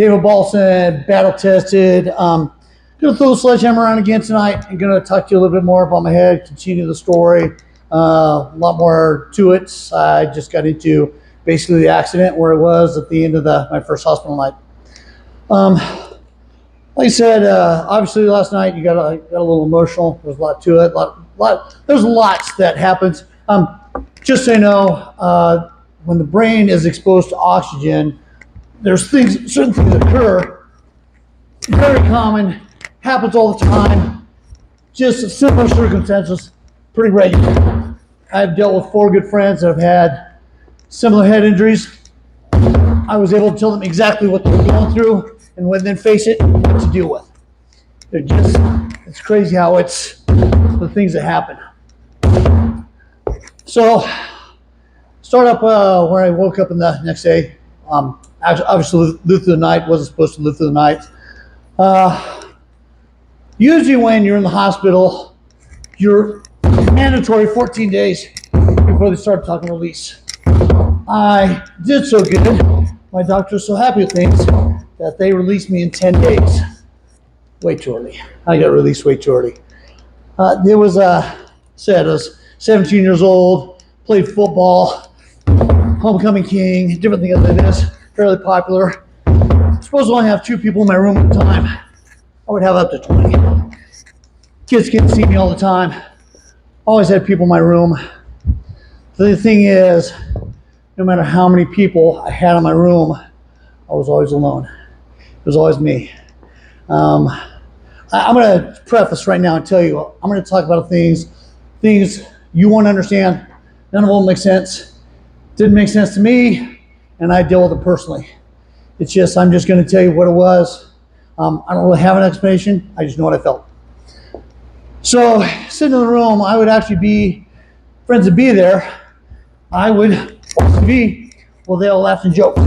David Balson, BattleTested. Gonna throw the sledgehammer around again tonight. I'm gonna talk to you a little bit more about my head, continue the story. A lot more to it. I just got into basically the accident where it was at the end of my first hospital night. Like I said, obviously last night you got a little emotional. There's a lot to it. There's lots that happens. Just so you know, when the brain is exposed to oxygen, there's certain things occur. Very common, happens all the time. Just similar circumstances, pretty regular. I've dealt with 4 good friends that have had similar head injuries. I was able to tell them exactly what they were going through and when then face it, what to deal with. It's crazy how it's the things that happen. So, start up where I woke up in the next day. Obviously lived through the night, wasn't supposed to live through the night. Usually when you're in the hospital, you're mandatory 14 days before they start talking release. I did so good. My doctor was so happy with things that they released me in 10 days. Way too early. I got released way too early. There was I was 17 years old, played football, homecoming king, different things like this, fairly popular. Supposed to only have 2 people in my room at the time. I would have up to 20. Kids get to see me all the time. Always had people in my room. The thing is, no matter how many people I had in my room, I was always alone. It was always me. I'm going to preface right now and tell you, I'm going to talk about things you won't understand. None of them make sense. Didn't make sense to me, and I deal with it personally. It's just, I'm just going to tell you what it was. I don't really have an explanation. I just know what I felt. So, sitting in the room, I would actually be, friends would be there. I would watch TV. Well, they all laughed and joked.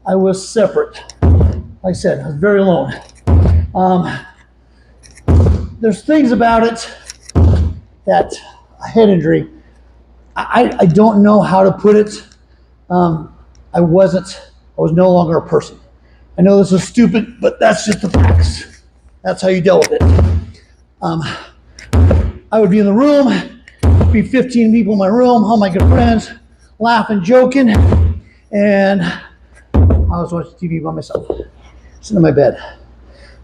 I was separate. Like I said, I was very alone. There's things about it that a head injury, I don't know how to put it. I was no longer a person. I know this is stupid, but that's just the facts. That's how you deal with it. I would be in the room, be 15 people in my room, all my good friends, laughing, joking, and I was watching TV by myself, sitting in my bed.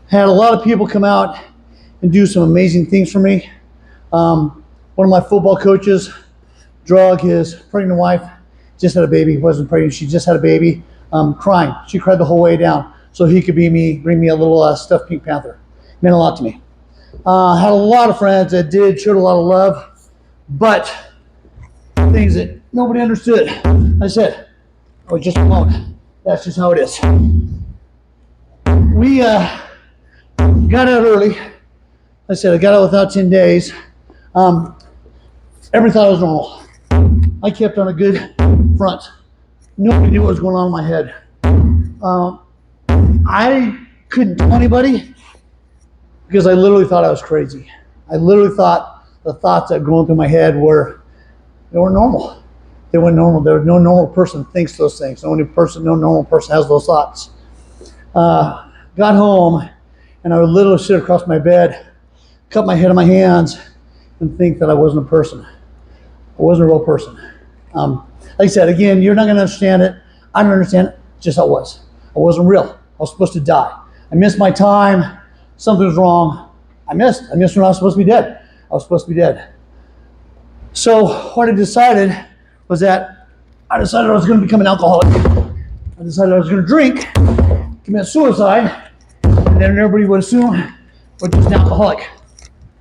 Had a lot of people come out and do some amazing things for me. One of my football coaches drug his pregnant wife, just had a baby, wasn't pregnant, she just had a baby, crying. She cried the whole way down so he could bring me a little stuffed Pink Panther. Meant a lot to me. Had a lot of friends that showed a lot of love, but things that nobody understood. I said, I was just alone. That's just how it is. We got out early. I said I got out without 10 days. Everybody thought I was normal. I kept on a good front. Nobody knew what was going on in my head. I couldn't tell anybody because I literally thought I was crazy. I literally thought the thoughts that were going through my head were normal. They weren't normal. There was no normal person thinks those things. No normal person has those thoughts. Got home, and I would literally sit across my bed, cup my head in my hands, and think that I wasn't a person. I wasn't a real person. Like I said, again, you're not going to understand it. I don't understand it. Just how it was. I wasn't real. I was supposed to die. I missed my time. Something was wrong. I missed when I was supposed to be dead. I was supposed to be dead. So what I decided was that I decided I was going to become an alcoholic. I decided I was going to drink, commit suicide, and then everybody would assume I was just an alcoholic.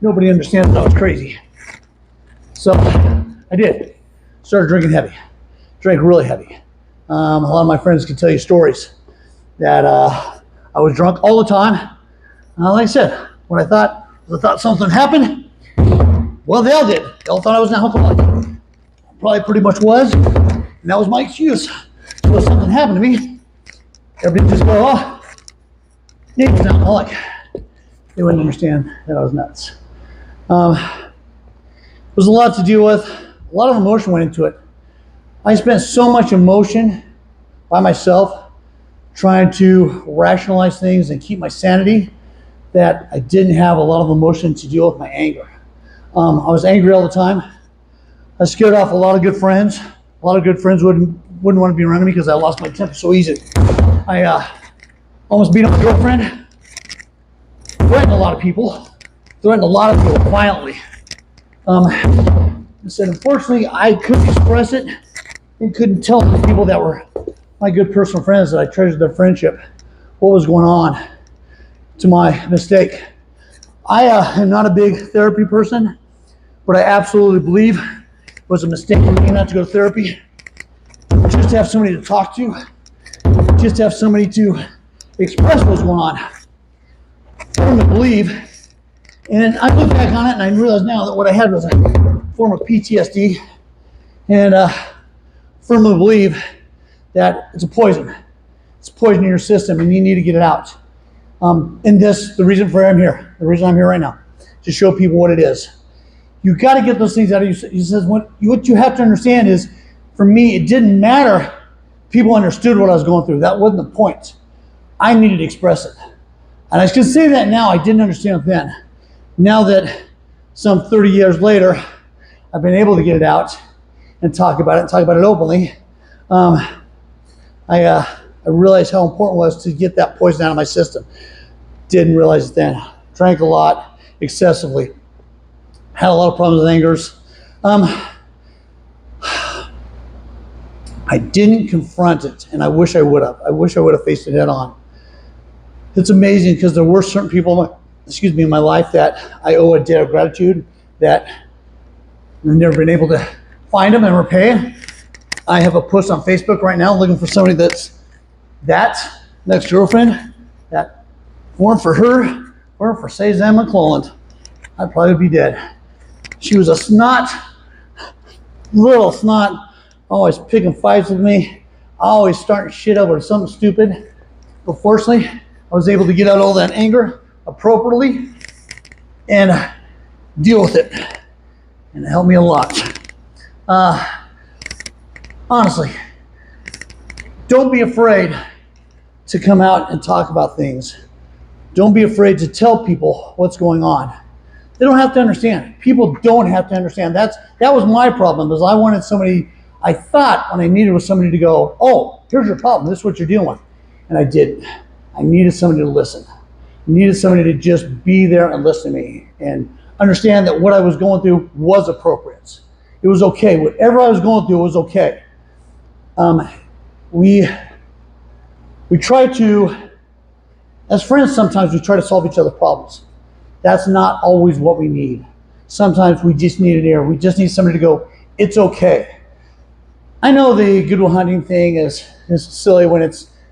Nobody understands that I was crazy. So I did. Started drinking heavy. Drank really heavy. A lot of my friends can tell you stories that I was drunk all the time. Like I said, what I thought something happened. Well, they all did. They all thought I was an alcoholic. Probably pretty much was. And that was my excuse. So if something happened to me, everybody just go, oh, Nate was an alcoholic. They wouldn't understand that I was nuts. There was a lot to deal with. A lot of emotion went into it. I spent so much emotion by myself trying to rationalize things and keep my sanity, that I didn't have a lot of emotion to deal with my anger. I was angry all the time. I scared off a lot of good friends. A lot of good friends wouldn't want to be around me because I lost my temper so easy. I almost beat up my girlfriend. Threatened a lot of people. Violently. Said, unfortunately, I couldn't express it and couldn't tell the people that were my good personal friends that I treasured their friendship what was going on to my mistake. I am not a big therapy person, but I absolutely believe it was a mistake for me not to go to therapy. Just to have somebody to talk to, just to have somebody to express what's going on. Firmly believe, and I look back on it and I realize now that what I had was a form of PTSD, and firmly believe that it's a poison. It's poison in your system and you need to get it out. The reason I'm here right now, to show people what it is. You got to get those things out of you. He says, what you have to understand is, for me, it didn't matter. People understood what I was going through. That wasn't the point. I needed to express it. And I can say that now, I didn't understand it then. Now that some 30 years later, I've been able to get it out and talk about it openly. I realized how important it was to get that poison out of my system. Didn't realize it then. Drank a lot, excessively. Had a lot of problems with angers. I didn't confront it, and I wish I would have. I wish I would have faced it head on. It's amazing because there were certain people in my life that I owe a debt of gratitude that I've never been able to find them and repay. I have a post on Facebook right now looking for somebody that's that next girlfriend that weren't for her, weren't for Cezanne McClelland, I'd probably be dead. She was a little snot, always picking fights with me, always starting shit over something stupid. But fortunately, I was able to get out all that anger appropriately and deal with it. And it helped me a lot. Honestly, don't be afraid to come out and talk about things. Don't be afraid to tell people what's going on. They don't have to understand. People don't have to understand. That was my problem, because I wanted somebody, I thought when I needed was somebody to go, oh, here's your problem, this is what you're dealing with. And I didn't. I needed somebody to listen. I needed somebody to just be there and listen to me and understand that what I was going through was appropriate. It was okay. Whatever I was going through was okay. We try to, as friends, sometimes we try to solve each other's problems. That's not always what we need. Sometimes we just need an ear. We just need somebody to go, it's okay. I know the Good Will Hunting thing is silly when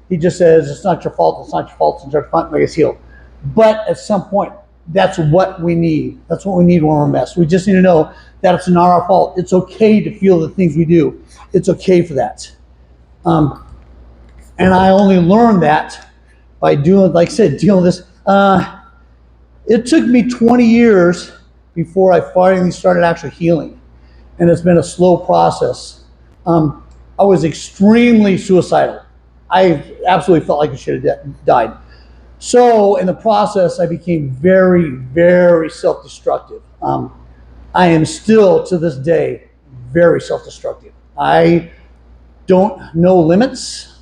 he just says, it's not your fault, it's not your fault, it's your fault, make us heal. But at some point, that's what we need. That's what we need when we're a mess. We just need to know that it's not our fault. It's okay to feel the things we do. It's okay for that. And I only learned that by doing, like I said, dealing with this. It took me 20 years before I finally started actually healing. And it's been a slow process. I was extremely suicidal. I absolutely felt like I should have died. So in the process, I became very, very self-destructive. I am still, to this day, very self-destructive. I don't know limits.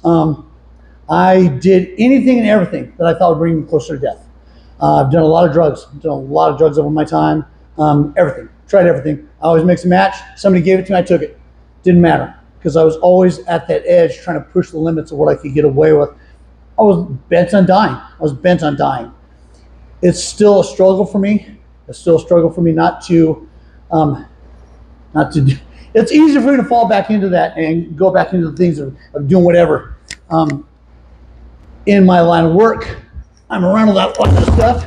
I did anything and everything that I thought would bring me closer to death. I've done a lot of drugs. I've done a lot of drugs over my time. Everything. Tried everything. I always mixed and match. Somebody gave it to me, I took it. Didn't matter. Because I was always at that edge trying to push the limits of what I could get away with. I was bent on dying. It's still a struggle for me. It's still a struggle for me not to do. It's easier for me to fall back into that and go back into the things of doing whatever. In my line of work, I'm around a lot of stuff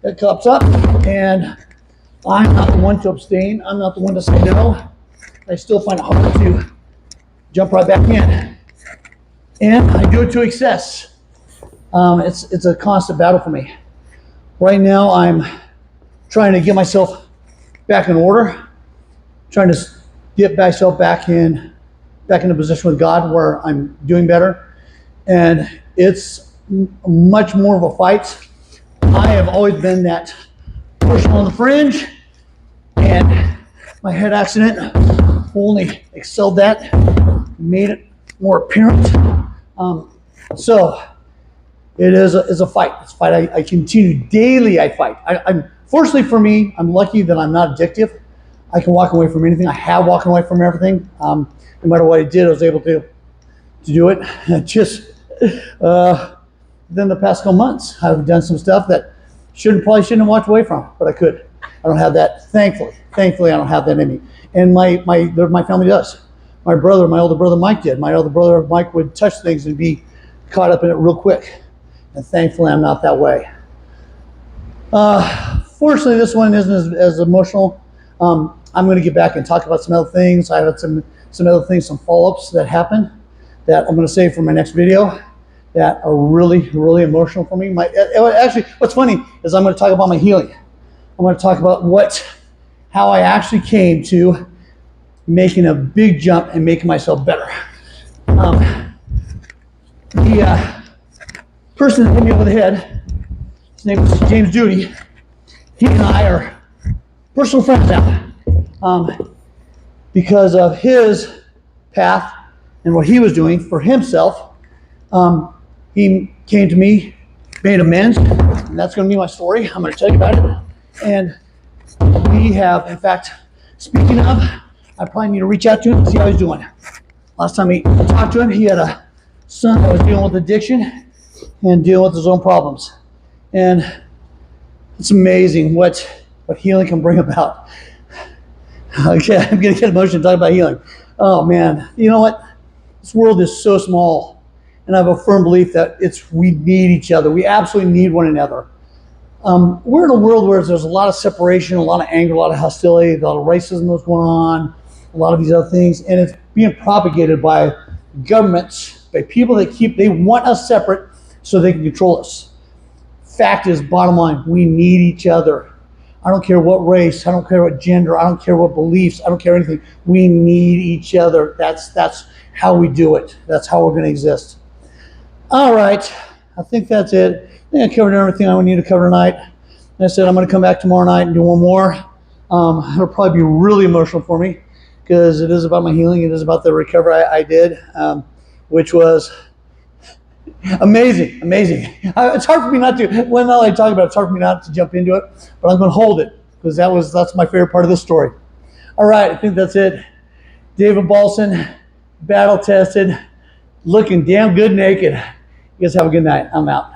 that comes up, and I'm not the one to abstain. I'm not the one to say no. I still find it hard to jump right back in. And I do it to excess. It's a constant battle for me. Right now, I'm trying to get myself back in order, trying to get myself back in a position with God where I'm doing better. And it's much more of a fight. I have always been that person on the fringe, and my head accident only excelled that, made it more apparent. So it is a fight. It's a fight I continue daily. I fight. I'm fortunately for me, I'm lucky that I'm not addictive. I can walk away from anything. I have walked away from everything. No matter what I did, I was able to do it. Just within the past couple months, I've done some stuff that probably shouldn't have walked away from, but I could. I don't have that. Thankfully, I don't have that in me. And my family does. My older brother Mike did. My older brother Mike would touch things and be caught up in it real quick. And thankfully, I'm not that way. Fortunately, this one isn't as emotional. I'm going to get back and talk about some other things. I had some other things, some follow-ups that happened that I'm going to save for my next video that are really, really emotional for me. Actually, what's funny is I'm going to talk about my healing. I'm going to talk about how I actually came to making a big jump and making myself better. The person that hit me over the head, his name is James Judy. He and I are personal friends now because of his path and what he was doing for himself. He came to me, made amends, and that's going to be my story. I'm going to tell you about it. And we have, in fact, speaking of, I probably need to reach out to him and see how he's doing. Last time I talked to him, he had a son that was dealing with addiction and dealing with his own problems. And it's amazing what healing can bring about. Okay, I'm going to get emotional talking about healing. Oh man, you know what? This world is so small, and I have a firm belief that we need each other. We absolutely need one another. We're in a world where there's a lot of separation, a lot of anger, a lot of hostility, a lot of racism that's going on, a lot of these other things, and it's being propagated by governments, by people they want us separate so they can control us. Fact is, bottom line, we need each other. I don't care what race, I don't care what gender, I don't care what beliefs, I don't care anything. We need each other. That's how we do it. That's how we're going to exist. All right, I think that's it. I think I covered everything I need to cover tonight. And I said I'm going to come back tomorrow night and do one more. It'll probably be really emotional for me because it is about my healing. It is about the recovery I did, which was amazing. It's hard for me not to, when I talk about it, it's hard for me not to jump into it, but I'm going to hold it because that's my favorite part of this story. All right, I think that's it. David Balson, battle tested, looking damn good naked. You guys have a good night. I'm out.